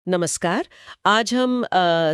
नमस्कार। आज हम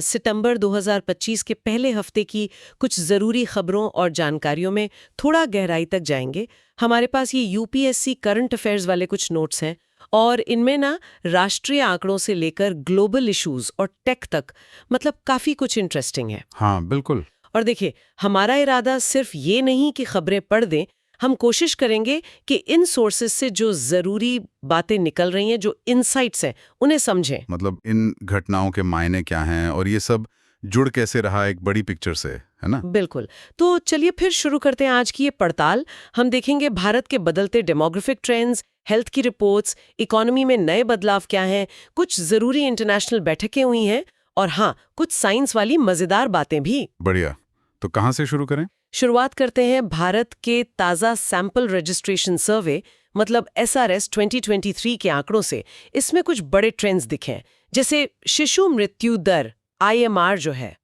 सितंबर 2025 के पहले हफ्ते की कुछ ज़रूरी खबरों और जानकारियों में थोड़ा गहराई तक जाएंगे। हमारे पास ये यूपीएससी करंट अफेयर्स वाले कुछ नोट्स हैं और इनमें ना राष्ट्रीय आंकड़ों से लेकर ग्लोबल इश्यूज और टेक तक, मतलब काफ़ी कुछ इंटरेस्टिंग है। हाँ, बिल्कुल। और देखिए, हमारा इरादा सिर्फ ये नहीं कि खबरें पढ़ दें, हम कोशिश करेंगे कि इन सोर्सेज से जो ज़रूरी बातें निकल रही हैं, जो इनसाइट्स हैं, उन्हें समझें। मतलब इन घटनाओं के मायने क्या हैं और ये सब जुड़ कैसे रहा एक बड़ी पिक्चर से, है ना? बिल्कुल। तो चलिए फिर शुरू करते हैं आज की ये पड़ताल। हम देखेंगे भारत के बदलते डेमोग्राफिक ट्रेंड्स, हेल्थ की रिपोर्ट्स, इकोनॉमी में नए बदलाव क्या हैं, कुछ ज़रूरी इंटरनेशनल बैठकें हुई हैं और हाँ, कुछ साइंस वाली मज़ेदार बातें भी। बढ़िया। तो कहाँ से शुरू करें? शुरुआत करते हैं भारत के ताज़ा सैंपल रजिस्ट्रेशन सर्वे, मतलब एसआरएस 2023 के आंकड़ों से। इसमें कुछ बड़े ट्रेंड्स दिखे हैं, जैसे शिशु मृत्यु दर आईएमआर जो है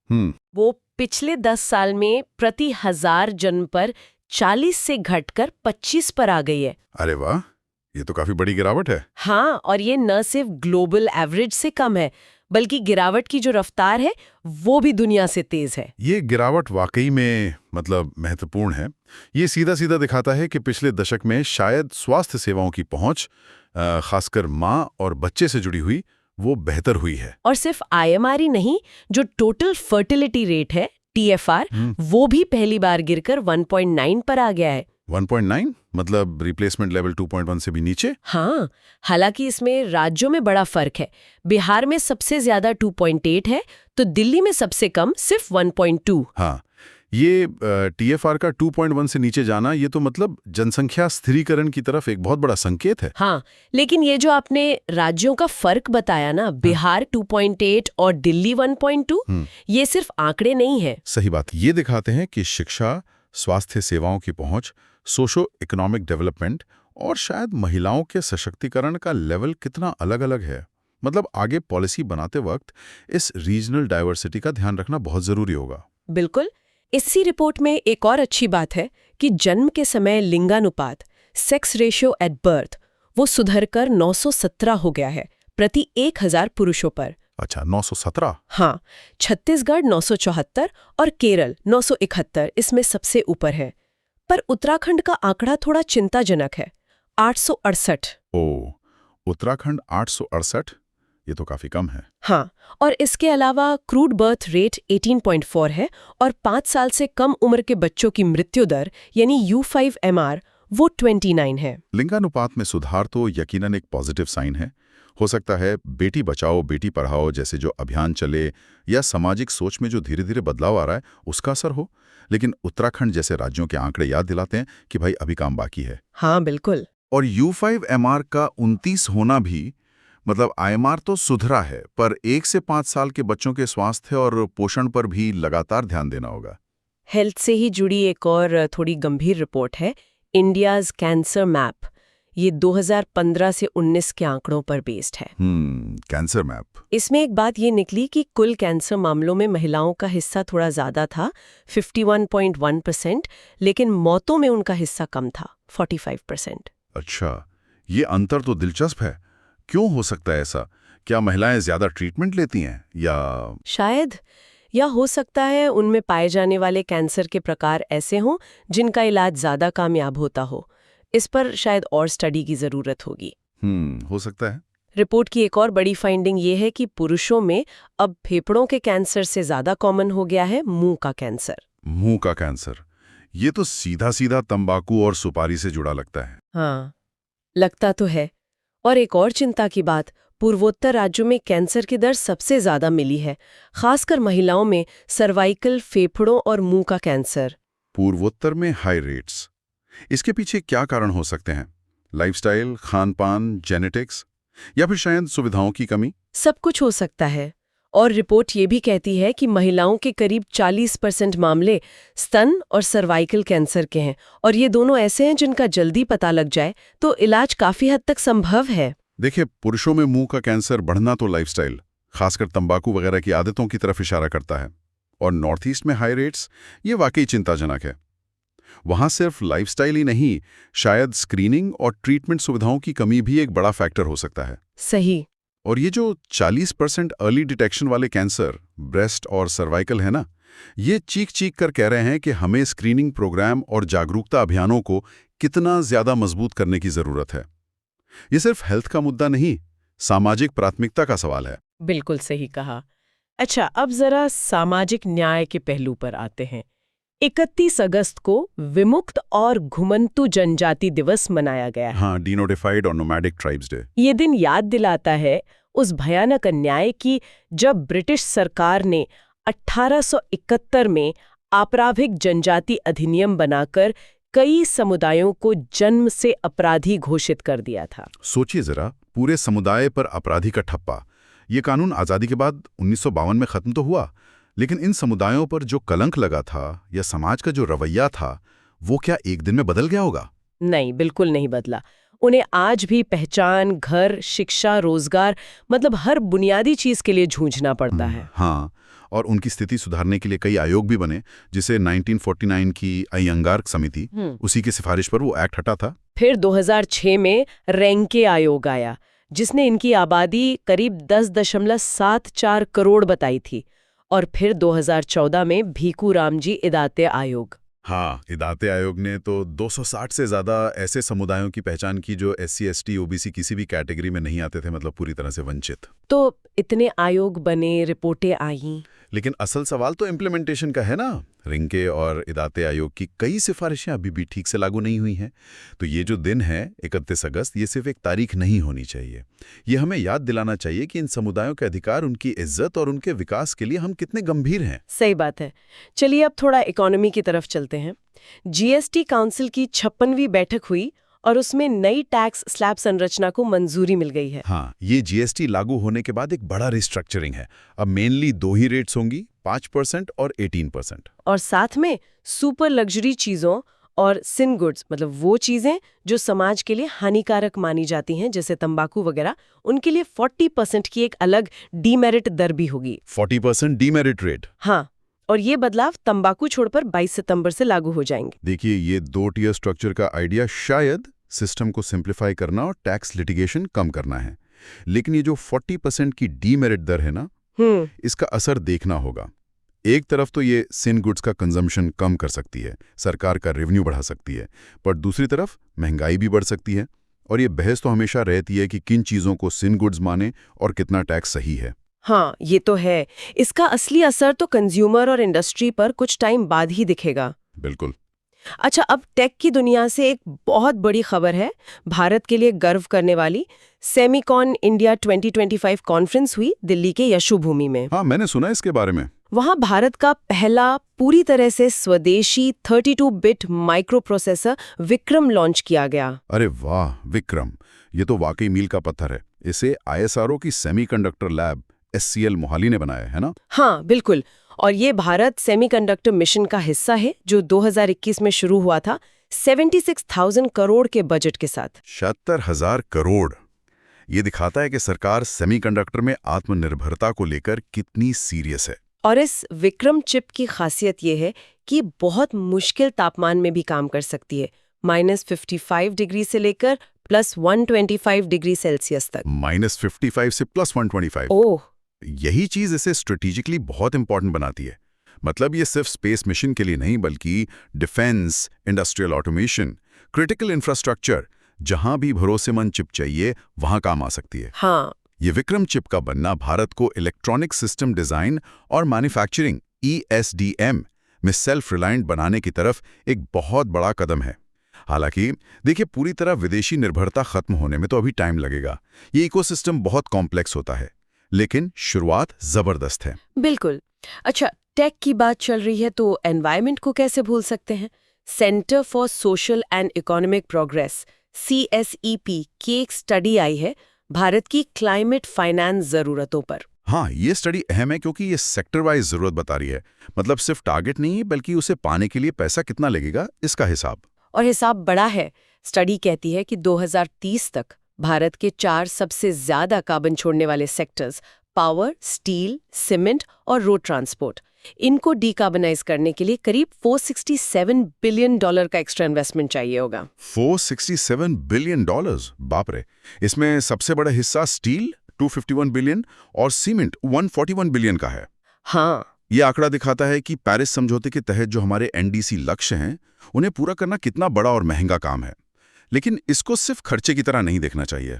वो पिछले 10 साल में प्रति 1000 जन्म पर 40 से घटकर 25 पर आ गई है। अरे वाह, ये तो काफी बड़ी गिरावट है। हाँ, और ये न सिर्फ ग्लोबल एवरेज से कम है, बल्कि गिरावट की जो रफ्तार है वो भी दुनिया से तेज है। ये गिरावट वाकई में मतलब महत्वपूर्ण है। ये सीधा सीधा दिखाता है कि पिछले दशक में शायद स्वास्थ्य सेवाओं की पहुंच, खासकर माँ और बच्चे से जुड़ी हुई, वो बेहतर हुई है। और सिर्फ आईएमआर ही नहीं, जो टोटल फर्टिलिटी रेट है टीएफआर, वो भी पहली बार गिरकर 1.9 पर आ गया है। 1.9 मतलब रिप्लेसमेंट लेवल 2.1 से भी नीचे। हाँ, हालांकि इसमें राज्यों में बड़ा फर्क है। बिहार में सबसे ज्यादा 2.8 है, तो दिल्ली में सबसे कम सिर्फ 1.2। हाँ, ये टीएफआर का 2.1 से नीचे जाना, ये तो मतलब जनसंख्या स्थिरीकरण की तरफ एक बहुत बड़ा संकेत है। हाँ, लेकिन ये जो आपने राज्यों का फर्क बताया ना, बिहार 2.8 और दिल्ली 1.2, ये सिर्फ आंकड़े नहीं है। सही बात। ये दिखाते हैं कि शिक्षा, स्वास्थ्य सेवाओं की पहुंच, सोशो इकोनॉमिक डेवलपमेंट और शायद महिलाओं के सशक्तिकरण का लेवल कितना अलग-अलग है। मतलब आगे पॉलिसी बनाते वक्त इस रीजनल डाइवर्सिटी का ध्यान रखना बहुत जरूरी होगा। बिल्कुल। इसी रिपोर्ट में एक और अच्छी बात है कि जन्म के समय लिंगानुपात, सेक्स रेशियो एट बर्थ, वो सुधरकर 917 हो गया है प्रति 1000 पुरुषों पर। अच्छा, 917? हाँ, छत्तीसगढ़ 974 और केरल 971 इसमें सबसे ऊपर है। पर उत्तराखंड का आंकड़ा थोड़ा चिंताजनक है, 868। ओ, उत्तराखंड 868, ये तो काफी कम है। हाँ, और इसके अलावा क्रूड बर्थ रेट 18.4 है और 5 साल से कम उम्र के बच्चों की मृत्यु दर यानी U5MR वो 29 है। लिंगानुपात में सुधार तो यकीनन एक पॉजिटिव साइन है। हो सकता है बेटी बचाओ बेटी पढ़ाओ जैसे जो अभियान चले या सामाजिक सोच में जो धीरे धीरे बदलाव आ रहा है उसका असर हो, लेकिन उत्तराखंड जैसे राज्यों के आंकड़े याद दिलाते हैं कि भाई अभी काम बाकी है। हाँ, बिल्कुल। और U5MR का 29 होना भी, मतलब आईएमआर तो सुधरा है, पर 1 से 5 साल के बच्चों के स्वास्थ्य और पोषण पर भी लगातार ध्यान देना होगा। हेल्थ से ही जुड़ी एक और थोड़ी गंभीर रिपोर्ट है, इंडियाज कैंसर मैप। ये 2015 से 19 के आंकड़ों पर बेस्ड है। Cancer map. इसमें एक बात ये निकली कि कुल कैंसर मामलों में महिलाओं का हिस्सा थोड़ा ज्यादा था, 51.1%, लेकिन मौतों में उनका हिस्सा कम था, 45%। अच्छा, ये अंतर तो दिलचस्प है। क्यों हो सकता है ऐसा? क्या महिलाएं ज्यादा ट्रीटमेंट लेती हैं या शायद, या हो सकता है उनमें पाए जाने वाले कैंसर के प्रकार ऐसे हों जिनका इलाज ज्यादा कामयाब होता हो। इस पर शायद और स्टडी की जरूरत होगी। हो सकता है। रिपोर्ट की एक और बड़ी फाइंडिंग ये है कि पुरुषों में अब फेफड़ों के कैंसर से ज्यादा कॉमन हो गया है मुंह का कैंसर। मुंह का कैंसर, ये तो सीधा सीधा तंबाकू और सुपारी से जुड़ा लगता है। हाँ, लगता तो है। और एक और चिंता की बात, पूर्वोत्तर राज्यों में कैंसर की दर सबसे ज्यादा मिली है, खासकर महिलाओं में सर्वाइकल, फेफड़ों और मुंह का कैंसर। पूर्वोत्तर में हाई रेट्स, इसके पीछे क्या कारण हो सकते हैं? लाइफस्टाइल, खान-पान, जेनेटिक्स या फिर शायद सुविधाओं की कमी? सब कुछ हो सकता है। और रिपोर्ट ये भी कहती है कि महिलाओं के करीब 40% मामले स्तन और सर्वाइकल कैंसर के हैं, और ये दोनों ऐसे हैं जिनका जल्दी पता लग जाए तो इलाज काफी हद तक संभव है। देखिए, पुरुषों में मुंह का कैंसर बढ़ना तो लाइफस्टाइल, खासकर तंबाकू वगैरह की आदतों की तरफ इशारा करता है। और नॉर्थ ईस्ट में हाई रेट्स, ये वाकई चिंताजनक है। वहां सिर्फ लाइफस्टाइल ही नहीं, शायद स्क्रीनिंग और ट्रीटमेंट सुविधाओं की कमी भी एक बड़ा फैक्टर हो सकता है। सही। और ये जो 40% अर्ली डिटेक्शन वाले कैंसर, ब्रेस्ट और सर्वाइकल है ना, ये चीख कर कह रहे हैं कि हमें स्क्रीनिंग प्रोग्राम और जागरूकता अभियानों को कितना ज्यादा मजबूत करने की जरूरत है। ये सिर्फ हेल्थ का मुद्दा नहीं, सामाजिक प्राथमिकता का सवाल है। बिल्कुल सही कहा। अच्छा, अब जरा सामाजिक न्याय के पहलू पर आते हैं। 31 अगस्त को विमुक्त और घुमंतु जनजाति दिवस मनाया गया है। हाँ, डिनोटिफाइड और नोमैडिक ट्राइब्स डे। ये दिन याद दिलाता है उस भयानक अन्याय की जब ब्रिटिश सरकार ने 1871 में आपराधिक जनजाति अधिनियम बनाकर कई समुदायों को जन्म से अपराधी घोषित कर दिया था। सोचिए जरा, पूरे समुदाय पर अपराधी का ठप्पा। ये कानून आज़ादी के बाद 1952 में खत्म तो हुआ, लेकिन इन समुदायों पर जो कलंक लगा था या समाज का जो रवैया था, वो क्या एक दिन में बदल गया होगा? नहीं, बिल्कुल नहीं बदला। उन्हें आज भी पहचान, घर, शिक्षा, रोजगार, मतलब हर बुनियादी चीज के लिए जूझना पड़ता है। हाँ, और उनकी स्थिति सुधारने के लिए कई आयोग भी बने, जिसे 1949 की अयंगार समिति, उसी की सिफारिश पर वो एक्ट हटा था। फिर 2006 में रेंके आयोग आया, जिसने इनकी आबादी करीब 10.74 करोड़ बताई थी। और फिर 2014 में भीखू रामजी इदाते आयोग। हाँ, इदाते आयोग ने तो 260 से ज्यादा ऐसे समुदायों की पहचान की जो SC, ST, OBC किसी भी कैटेगरी में नहीं आते थे, मतलब पूरी तरह से वंचित। तो इतने आयोग बने, रिपोर्टें आईं, लेकिन असल सवाल तो इम्प्लीमेंटेशन का है ना। रिंके और इदाते आयोग की कई सिफारिशें अभी भी ठीक से लागू नहीं हुई हैं। तो ये जो दिन है 31 अगस्त, ये सिर्फ एक तारीख नहीं होनी चाहिए। ये हमें याद दिलाना चाहिए कि इन समुदायों के अधिकार, उनकी इज्जत और उनके विकास के लिए हम कितने गंभीर हैं। सही बात है। चलिए अब थोड़ा इकोनॉमी की तरफ चलते हैं। GST काउंसिल की 56वीं बैठक हुई और उसमें नई टैक्स स्लैब संरचना को मंजूरी मिल गई है। हाँ, ये GST लागू होने के बाद एक बड़ा रिस्ट्रक्चरिंग है। अब मेनली 2 ही रेट्स होंगी, 5% और 18%। और साथ में सुपर लग्जरी चीजों और सिन गुड्स, मतलब वो चीजें जो समाज के लिए हानिकारक मानी जाती हैं, जैसे तंबाकू वगैरह, उनके लिए 40% की एक अलग डीमेरिट दर भी होगी। 40% डीमेरिट रेट। हाँ, और ये बदलाव तंबाकू छोड़कर 22 सितंबर से लागू हो जाएंगे। देखिए, ये 2 टियर स्ट्रक्चर का आइडिया शायद सिस्टम को सिंप्लीफाई करना और टैक्स लिटिगेशन कम करना है। लेकिन ये जो 40% की डीमेरिट दर है ना, इसका असर देखना होगा। एक तरफ तो ये सिन गुड्स का कंजम्पशन कम कर सकती है, सरकार का रेवेन्यू बढ़ा सकती है, पर दूसरी तरफ महंगाई भी बढ़ सकती है। और ये बहस तो हमेशा रहती है कि किन चीज़ों को सिन गुड्स माने और कितना टैक्स सही है। हाँ, ये तो है। इसका असली असर तो कंज्यूमर और इंडस्ट्री पर कुछ टाइम बाद ही दिखेगा। बिल्कुल। अच्छा, अब टेक की दुनिया से एक बहुत बड़ी खबर है। भारत के लिए गर्व करने वाली सेमिकॉन इंडिया 2025 कॉन्फ्रेंस हुई दिल्ली के यशोभूमि में। हाँ, मैंने सुना इसके बारे में। वहाँ भारत का पहला पूरी तरह से स्वदेशी 32-बिट माइक्रो प्रोसेसर विक्रम लॉन्च किया गया। अरे वाह, विक्रम! ये तो वाकई मील का पत्थर है। इसे ISRO की सेमीकंडक्टर लैब SCL मोहाली ने बनाया है ना? हाँ, बिल्कुल। और ये भारत सेमीकंडक्टर मिशन का हिस्सा है जो 2021 में शुरू हुआ था, 76,000 करोड़ के बजट के साथ। 76,000 करोड़! ये दिखाता है कि सरकार सेमीकंडक्टर में आत्मनिर्भरता को लेकर कितनी सीरियस है। और इस विक्रम चिप की खासियत ये है कि बहुत मुश्किल तापमान में भी काम कर सकती है, -55 डिग्री से लेकर +125 डिग्री सेल्सियस तक। -55 से +125। ओह! यही चीज इसे स्ट्रेटेजिकली बहुत इंपॉर्टेंट बनाती है। मतलब ये सिर्फ स्पेस मिशन के लिए नहीं, बल्कि defence, industrial automation, critical infrastructure, जहां भी भरोसेमंद चिप चाहिए वहां काम आ सकती है। हाँ, ये विक्रम चिप का बनना भारत को इलेक्ट्रॉनिक सिस्टम डिजाइन और मैन्युफैक्चरिंग ESDM में सेल्फ रिलायंट बनाने की तरफ एक बहुत बड़ा कदम है। हालांकि देखिए, पूरी तरह विदेशी निर्भरता खत्म होने में तो अभी टाइम लगेगा। ये इकोसिस्टम बहुत कॉम्प्लेक्स होता है, लेकिन शुरुआत जबरदस्त है। बिल्कुल। अच्छा, टेक की बात चल रही है तो एनवायरनमेंट को कैसे भूल सकते हैं? Centre for social and economic progress CSEP की एक स्टडी आई है भारत की क्लाइमेट फाइनेंस जरूरतों पर। हाँ, ये स्टडी अहम है क्योंकि ये सेक्टर वाइज जरूरत बता रही है। मतलब सिर्फ टारगेट नहीं, बल्कि उसे पाने के लिए पैसा कितना लगेगा, इसका हिसाब। और हिसाब बड़ा है। स्टडी कहती है कि 2030 तक भारत के 4 सबसे ज्यादा कार्बन छोड़ने वाले सेक्टर्स, पावर, स्टील, सीमेंट और रोड ट्रांसपोर्ट, इनको डीकार्बनाइज करने के लिए करीब $467 बिलियन का एक्स्ट्रा इन्वेस्टमेंट चाहिए होगा। $467 बिलियन, बाप रे! इसमें सबसे बड़ा हिस्सा स्टील 251 बिलियन और सीमेंट 141 बिलियन का है। हाँ, ये आंकड़ा दिखाता है कि पेरिस समझौते के तहत जो हमारे एनडीसी लक्ष्य हैं, उन्हें पूरा करना कितना बड़ा और महंगा काम है। लेकिन इसको सिर्फ खर्चे की तरह नहीं देखना चाहिए।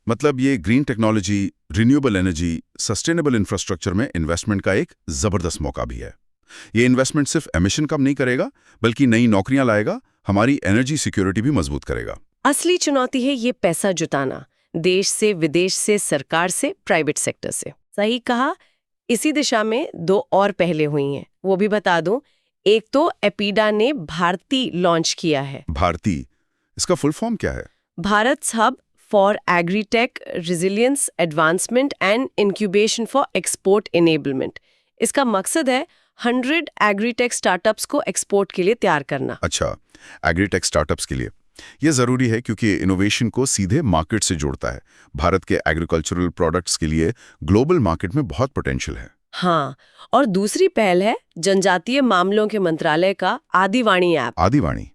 मतलब ये green technology, renewable energy, sustainable infrastructure में इन्वेस्टमेंट का एक जबरदस्त मौका भी है। ये इन्वेस्टमेंट सिर्फ एमिशन कम नहीं करेगा, बल्कि नई नौकरियां लाएगा, हमारी एनर्जी सिक्योरिटी भी मजबूत करेगा। असली चुनौती है ये पैसा जुटाना, देश से, विदेश से, सरकार से, प्राइवेट सेक्टर से। सही कहा। इसी दिशा में 2 और पहले हुई हैं, वो भी बता दूं। एक तो एपीडा ने भारती लॉन्च किया है। भारती, इसका फुल फॉर्म क्या है? Bharat hub for agritech resilience advancement and incubation for export enablement. इसका मकसद है 100 एग्रीटेक स्टार्टअप्स को एक्सपोर्ट के लिए तैयार करना। अच्छा, एग्रीटेक स्टार्टअप्स के लिए ये जरूरी है क्योंकि इनोवेशन को सीधे मार्केट से जोड़ता है। भारत के एग्रीकल्चरल प्रोडक्ट्स के लिए ग्लोबल मार्केट में बहुत पोटेंशियल है। हाँ, और दूसरी पहल है जनजातीय मामलों के मंत्रालय का आदिवाणी ऐप। आदिवाणी,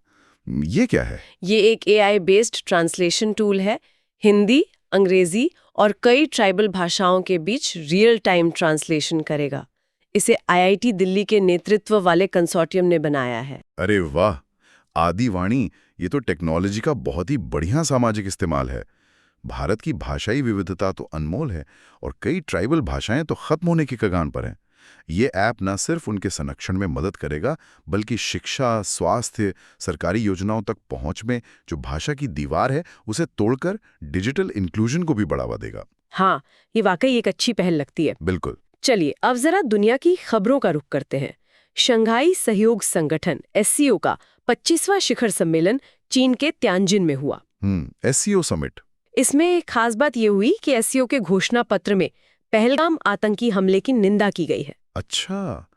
ये क्या है? ये एक AI बेस्ड ट्रांसलेशन टूल है। हिंदी, अंग्रेजी और कई ट्राइबल भाषाओं के बीच रियल टाइम ट्रांसलेशन करेगा। इसे IIT दिल्ली के नेतृत्व वाले कंसोर्टियम ने बनाया है। अरे वाह, आदिवाणी, ये तो टेक्नोलॉजी का बहुत ही बढ़िया सामाजिक इस्तेमाल है। भारत की भाषाई विविधता तो अनमोल है और कई ट्राइबल भाषाएं तो खत्म होने की कगान पर हैं। ये ऐप न सिर्फ उनके संरक्षण में मदद करेगा, बल्कि शिक्षा, स्वास्थ्य, सरकारी योजनाओं तक पहुंच में जो भाषा की दीवार है, उसे तोड़कर डिजिटल इंक्लूजन को भी बढ़ावा देगा। हाँ, ये वाकई एक अच्छी पहल लगती है। बिल्कुल। चलिए अब जरा दुनिया की खबरों का रुख करते हैं। शंघाई सहयोग संगठन SCO का 25वां शिखर सम्मेलन चीन के तियानजिन में हुआ। SCO summit. इसमें एक खास बात ये हुई कि SCO के घोषणा पत्र में पहलगाम आतंकी हमले की निंदा की गई है। अच्छा,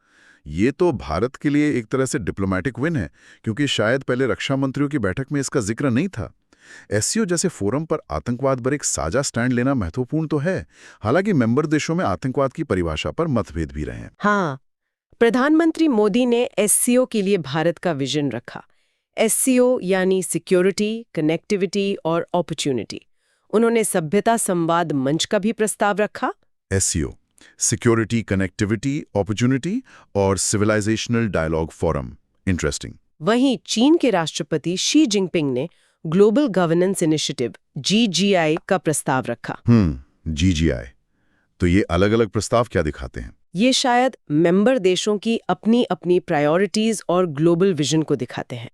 ये तो भारत के लिए एक तरह से डिप्लोमेटिक विन है, क्योंकि शायद पहले रक्षा मंत्रियों की बैठक में इसका जिक्र नहीं था। SCO जैसे फोरम पर आतंकवाद पर एक साझा स्टैंड लेना महत्वपूर्ण तो है, हालांकि मेंबर देशों में आतंकवाद की परिभाषा पर मतभेद भी रहे हैं। हाँ, प्रधानमंत्री मोदी ने SCO के लिए भारत का विजन रखा। SCO यानी सिक्योरिटी, कनेक्टिविटी और अपॉर्चुनिटी। उन्होंने सभ्यता संवाद मंच का भी प्रस्ताव रखा। SCO, सिक्योरिटी, कनेक्टिविटी, अपॉर्चुनिटी और सिविलाइजेशनल डायलॉग फोरम। इंटरेस्टिंग। वहीं चीन के राष्ट्रपति शी जिनपिंग ने ग्लोबल गवर्नेंस इनिशिएटिव GGI का प्रस्ताव रखा। GGI, तो ये अलग-अलग प्रस्ताव क्या दिखाते हैं? ये शायद मेंबर देशों की अपनी अपनी प्रायोरिटीज और ग्लोबल विजन को दिखाते हैं।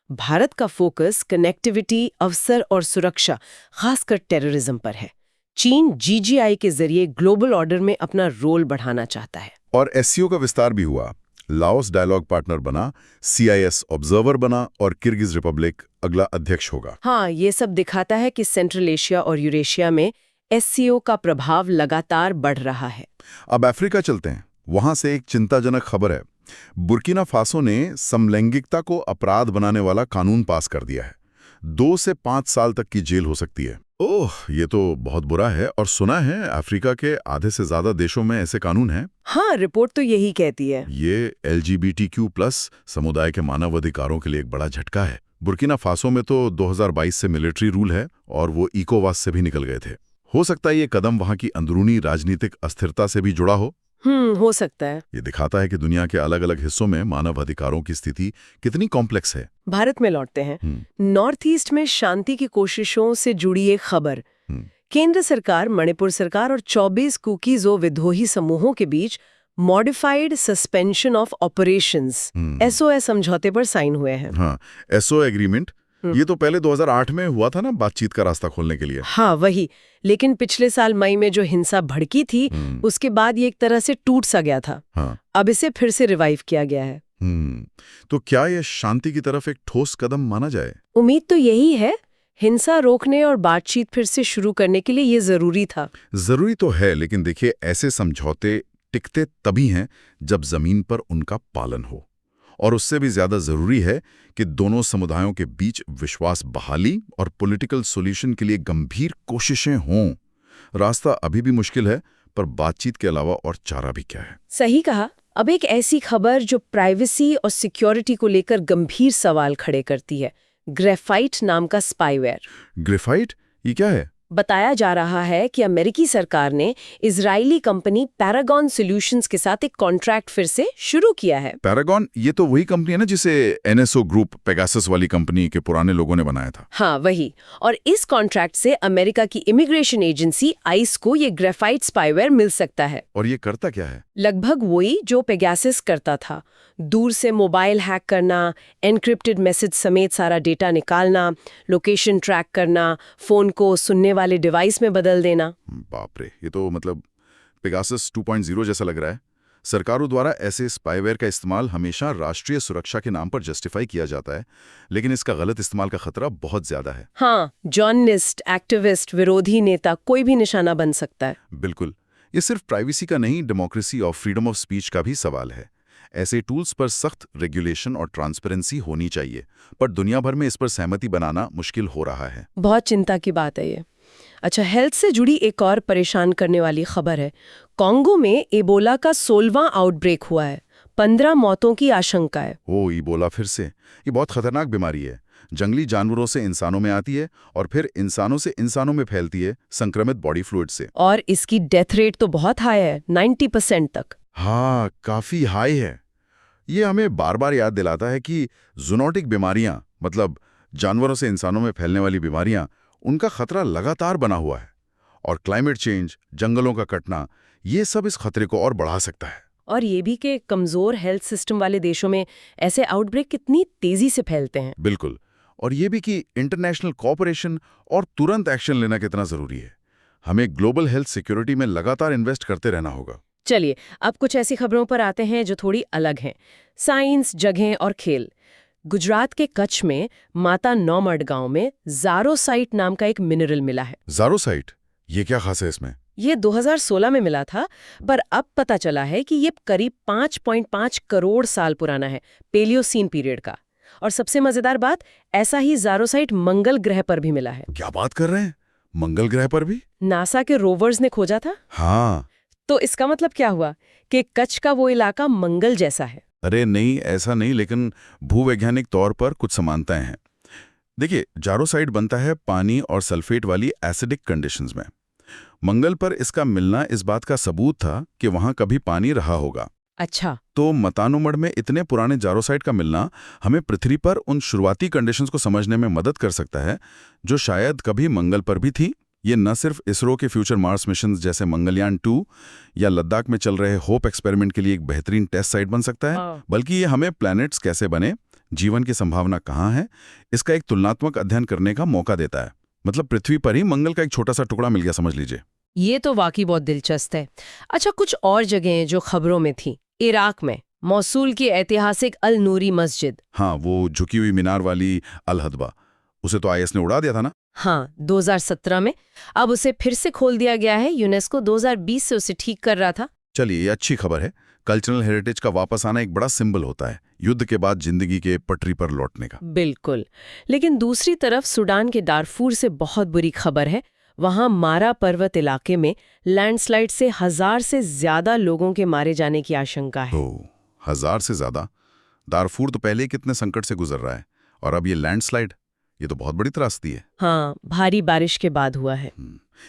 भारत का फोकस कनेक्टिविटी, अवसर और सुरक्षा, खासकर टेररिज्म पर है। चीन GGI के जरिए ग्लोबल ऑर्डर में अपना रोल बढ़ाना चाहता है। और SCO का विस्तार भी हुआ। लाओस डायलॉग पार्टनर बना, CIS ऑब्जर्वर बना और किर्गिज रिपब्लिक अगला अध्यक्ष होगा। हाँ, ये सब दिखाता है कि सेंट्रल एशिया और यूरेशिया में SCO का प्रभाव लगातार बढ़ रहा है। अब अफ्रीका चलते हैं। वहां से एक चिंताजनक खबर है। बुर्किना फासो ने समलैंगिकता को अपराध बनाने वाला कानून पास कर दिया है। 2 से 5 साल तक की जेल हो सकती है। ओह, ये तो बहुत बुरा है। और सुना है अफ्रीका के आधे से ज्यादा देशों में ऐसे कानून हैं। हाँ, रिपोर्ट तो यही कहती है। ये LGBTQ+ समुदाय के मानव अधिकारों के लिए एक बड़ा झटका है। बुर्किना फासो में तो 2022 से मिलिट्री रूल है और वो इकोवास से भी निकल गए थे। हो सकता है ये कदम वहां की अंदरूनी राजनीतिक अस्थिरता से भी जुड़ा हो। हो सकता है। ये दिखाता है कि दुनिया के अलग अलग हिस्सों में मानव अधिकारों की स्थिति कितनी कॉम्प्लेक्स है। भारत में लौटते हैं। नॉर्थ ईस्ट में शांति की कोशिशों से जुड़ी एक खबर। केंद्र सरकार, मणिपुर सरकार और 24 कुकीज़ो विद्रोही समूहों के बीच modified suspension of operations SOS समझौते पर साइन हुए हैं। हाँ, SOS एग्रीमेंट। ये तो पहले 2008 में हुआ था ना, बातचीत का रास्ता खोलने के लिए। हाँ, वही। लेकिन पिछले साल मई में जो हिंसा भड़की थी, उसके बाद ये एक तरह से टूट सा गया था। हाँ। अब इसे फिर से रिवाइव किया गया है। तो क्या ये शांति की तरफ एक ठोस कदम माना जाए? उम्मीद तो यही है। हिंसा रोकने और बातचीत फिर से शुरू करने के लिए ये जरूरी था। जरूरी तो है, लेकिन देखिए, ऐसे समझौते टिकते तभी हैं जब जमीन पर उनका पालन हो। और उससे भी ज्यादा जरूरी है कि दोनों समुदायों के बीच विश्वास बहाली और पॉलिटिकल सॉल्यूशन के लिए गंभीर कोशिशें हों। रास्ता अभी भी मुश्किल है, पर बातचीत के अलावा और चारा भी क्या है? सही कहा। अब एक ऐसी खबर जो प्राइवेसी और सिक्योरिटी को लेकर गंभीर सवाल खड़े करती है। ग्रेफाइट नाम का स्पाईवेयर। ग्रेफाइट, ये क्या है? बताया जा रहा है कि अमेरिकी सरकार ने इजरायली कंपनी पैरागॉन सॉल्यूशंस के साथ एक कॉन्ट्रैक्ट फिर से शुरू किया है। पैरागॉन ये तो वही कंपनी है ना जिसे एनएसओ ग्रुप पेगासस वाली कंपनी के पुराने लोगों ने बनाया था। हाँ वही। और इस कॉन्ट्रैक्ट से अमेरिका की इमिग्रेशन एजेंसी आइस को ये ग्रेफाइट स्पाईवेयर मिल सकता है। और ये करता क्या है? लगभग वही जो पेगासस करता था, दूर से मोबाइल हैक करना, एन्क्रिप्टेड मैसेज समेत सारा डेटा निकालना, लोकेशन ट्रैक करना, फोन को सुनने वाले डिवाइस में बदल देना। बाप रे, ये तो मतलब पेगासस 2.0 जैसा लग रहा है। सरकारों द्वारा ऐसे स्पाईवेयर का इस्तेमाल हमेशा राष्ट्रीय सुरक्षा के नाम पर जस्टिफाई किया जाता है, लेकिन इसका गलत इस्तेमाल का खतरा बहुत ज्यादा है। हाँ, जर्नलिस्ट, एक्टिविस्ट, विरोधी नेता कोई भी निशाना बन सकता है। बिल्कुल। ये सिर्फ प्राइवेसी का नहीं, डेमोक्रेसी और फ्रीडम ऑफ स्पीच का भी सवाल है। ऐसे टूल्स पर सख्त रेगुलेशन और ट्रांसपेरेंसी होनी चाहिए, पर दुनिया भर में इस पर सहमति बनाना मुश्किल हो रहा है। बहुत चिंता की बात है ये। अच्छा, हेल्थ से जुड़ी एक और परेशान करने वाली खबर है। कांगो में एबोला का 16वां आउटब्रेक हुआ है। 15 मौतों की आशंका है। ओ, इबोला फिर से? ये बहुत खतरनाक बीमारी है। जंगली जानवरों से इंसानों में आती है और फिर इंसानों से इंसानों में फैलती है, संक्रमित बॉडी फ्लूइड से। और इसकी डेथ रेट तो बहुत हाई है, 90% तक। हाँ, काफी हाई है। ये हमें बार बार याद दिलाता है कि जूनोटिक बीमारियां, मतलब जानवरों से इंसानों में फैलने वाली बीमारियां, उनका खतरा लगातार बना हुआ है। और क्लाइमेट चेंज, जंगलों का कटना, ये सब इस खतरे को और बढ़ा सकता है। और ये भी कि कमजोर हेल्थ सिस्टम वाले देशों में ऐसे आउटब्रेक कितनी तेजी से फैलते हैं। बिल्कुल। और ये भी कि इंटरनेशनल कोऑपरेशन और तुरंत एक्शन लेना कितना जरूरी है। हमें ग्लोबल हेल्थ सिक्योरिटी में लगातार इन्वेस्ट करते रहना होगा। चलिए, अब कुछ ऐसी खबरों पर आते हैं जो थोड़ी अलग हैं। साइंस, जगह और खेल। गुजरात के कच्छ में माता नौमड गांव में ज़ारोसाइट नाम का एक मिनरल मिला है। ज़ारोसाइट? ये क्या खास है इसमें? ये 2016 में मिला था, पर अब पता चला है कि ये करीब 5.5 करोड़ साल पुराना है, पेलियोसीन पीरियड का। और सबसे मजेदार बात, ऐसा ही ज़ारोसाइट मंगल ग्रह पर भी मिला है। क्या बात कर रहे हैं? मंगल ग्रह पर भी? नासा के रोवर्स ने खोजा था। हाँ। तो इसका मतलब क्या हुआ कि कच्छ का वो इलाका मंगल जैसा है? अरे नहीं, ऐसा नहीं, लेकिन भूवैज्ञानिक तौर पर कुछ समानताएं हैं। देखिए, ज़ारोसाइट बनता है पानी और सल्फेट वाली एसिडिक कंडीशंस में। मंगल पर इसका मिलना इस बात का सबूत था कि वहां कभी पानी रहा होगा। अच्छा। तो मतानुमड़ में इतने पुराने ज़ारोसाइट का मिलना हमें पृथ्वी पर उन शुरुआती कंडीशंस को समझने में मदद कर सकता है जो शायद कभी मंगल पर भी थी। ये न सिर्फ इसरो के फ्यूचर मार्स मिशन जैसे मंगलयान 2 या लद्दाख में चल रहे होप एक्सपेरिमेंट के लिए एक बेहतरीन टेस्ट साइट बन सकता है, बल्कि ये हमें प्लैनेट्स कैसे बने, जीवन की संभावना कहाँ है, इसका एक तुलनात्मक अध्ययन करने का मौका देता है। मतलब पृथ्वी पर ही मंगल का एक छोटा सा टुकड़ा मिल गया, समझ लीजिए। ये तो वाकई बहुत दिलचस्प है। अच्छा, कुछ और जगहें जो खबरों में थी। इराक में मौसूल की ऐतिहासिक अल नूरी मस्जिद। हाँ, वो झुकी हुई मीनार वाली अल हदबा, उसे तो आईएस ने उड़ा दिया था ना। हाँ, 2017 में। अब उसे फिर से खोल दिया गया है। यूनेस्को 2020 से उसे ठीक कर रहा था। चलिए, ये अच्छी खबर है। कल्चरल हेरिटेज का वापस आना एक बड़ा सिंबल होता है, युद्ध के बाद जिंदगी के पटरी पर लौटने का। बिल्कुल। लेकिन दूसरी तरफ सूडान के दारफूर से बहुत बुरी खबर है। वहां मारा पर्वत इलाके में लैंडस्लाइड से 1000 से ज्यादा लोगों के मारे जाने की आशंका है। 1000 से ज्यादा? दारफूर तो पहले ही कितने संकट से गुजर रहा है, और अब ये लैंडस्लाइड, ये तो बहुत बड़ी त्रासदी है। हाँ, भारी बारिश के बाद हुआ है।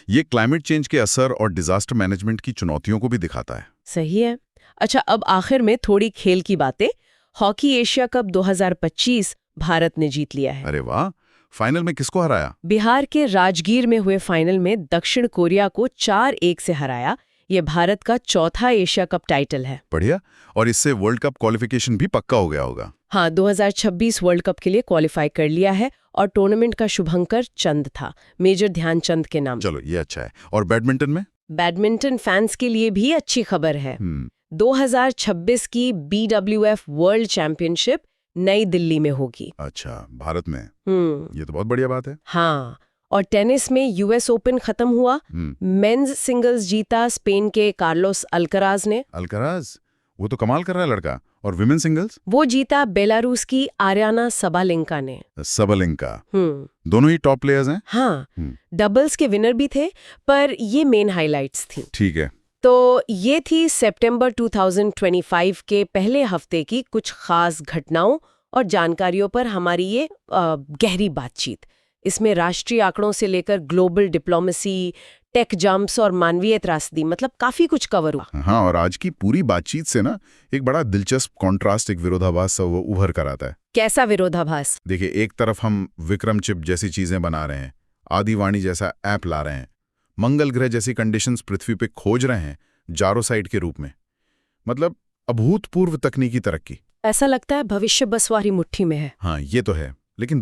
ये क्लाइमेट चेंज के असर और डिजास्टर मैनेजमेंट की चुनौतियों को भी दिखाता है। सही है। अच्छा, अब आखिर में थोड़ी खेल की बातें। हॉकी एशिया कप 2025 भारत ने जीत लिया है। अरे वाह! फाइनल में किसको हराया? बिहार के राजगीर में हुए फाइनल में दक्षिण कोरिया को 4-1 से हराया। ये भारत का चौथा एशिया कप टाइटल है। बढ़िया। और इससे वर्ल्ड कप क्वालिफिकेशन भी पक्का हो गया होगा। हाँ, 2026 वर्ल्ड कप के लिए क्वालिफाई कर लिया है। और टूर्नामेंट का शुभंकर चंद था, मेजर ध्यानचंद के नाम। चलो, ये अच्छा है। और बैडमिंटन में? बैडमिंटन फैंस के लिए भी अच्छी खबर है। 2026 की BWF वर्ल्ड चैंपियनशिप नई दिल्ली में होगी। अच्छा, भारत में? ये तो बहुत बढ़िया बात है। हाँ। और टेनिस में US ओपन खत्म हुआ। मेंस सिंगल्स जीता स्पेन के कार्लोस अल्कराज ने। अल्कराज? वो तो कमाल कर रहा है लड़का। और विमेन सिंगल्स? वो जीता बेलारूस की आर्याना सबालेंका ने। सबलेंका। दोनों ही टॉप प्लेयर्स हैं। हाँ। डबल्स के विनर भी थे, पर ये मेन हाइलाइट्स थी। ठीक है। तो ये थी सितंबर 2025 के पहले हफ्ते की कुछ खास घटनाओं और जानकारियों पर हमारी ये गहरी बातचीत। इसमें राष्ट्रीय आंकड़ों से लेकर ग्लोबल डिप्लोमेसी, टेक जंप्स और मानवीय त्रासदी, मतलब काफी कुछ कवर हुआ। हाँ, और आज की पूरी बातचीत से ना एक बड़ा दिलचस्प कॉन्ट्रास्ट, एक विरोधाभास सा वो उभर कर आता है। कैसा विरोधाभास? देखिए, एक तरफ हम विक्रम चिप जैसी चीजें बना रहे हैं, आदिवाणी जैसा ऐप ला रहे हैं, मंगल ग्रह जैसी कंडीशंस पृथ्वी पे खोज रहे हैं जारोसाइट के रूप में, मतलब अभूतपूर्व तकनीकी तरक्की। ऐसा लगता है भविष्य बस हमारी मुट्ठी में है। हाँ, ये तो है, लेकिन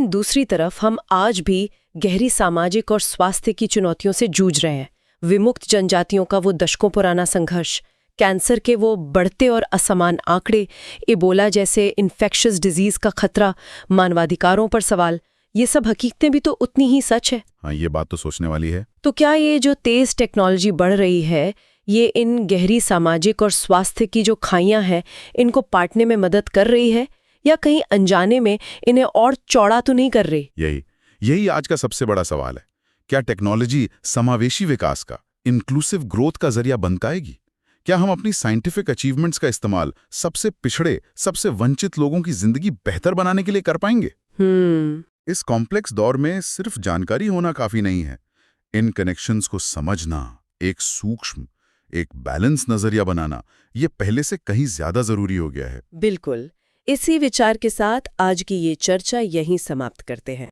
दूसरी तरफ हम आज भी गहरी सामाजिक और स्वास्थ्य की चुनौतियों से जूझ रहे हैं। विमुक्त जनजातियों का वो दशकों पुराना संघर्ष, कैंसर के वो बढ़ते और असमान आंकड़े, इबोला जैसे इन्फेक्शियस डिजीज का खतरा, मानवाधिकारों पर सवाल, ये सब हकीकतें भी तो उतनी ही सच है। हाँ, ये बात तो सोचने वाली है। तो क्या ये जो तेज टेक्नोलॉजी बढ़ रही है, ये इन गहरी सामाजिक और स्वास्थ्य की जो खाइयां हैं, इनको पाटने में मदद कर रही है, या कहीं अनजाने में इन्हें और चौड़ा तो नहीं कर रही? यही आज का सबसे बड़ा सवाल है। क्या टेक्नोलॉजी समावेशी विकास का, इंक्लूसिव ग्रोथ का जरिया बन पाएगी? क्या हम अपनी साइंटिफिक अचीवमेंट्स का इस्तेमाल सबसे पिछड़े, सबसे वंचित लोगों की जिंदगी बेहतर बनाने के लिए कर पाएंगे? इस कॉम्प्लेक्स दौर में सिर्फ जानकारी होना काफी नहीं है। इन कनेक्शंस को समझना, एक सूक्ष्म, एक बैलेंस नजरिया बनाना, ये पहले से कहीं ज्यादा जरूरी हो गया है। बिल्कुल। इसी विचार के साथ आज की ये चर्चा यहीं समाप्त करते हैं।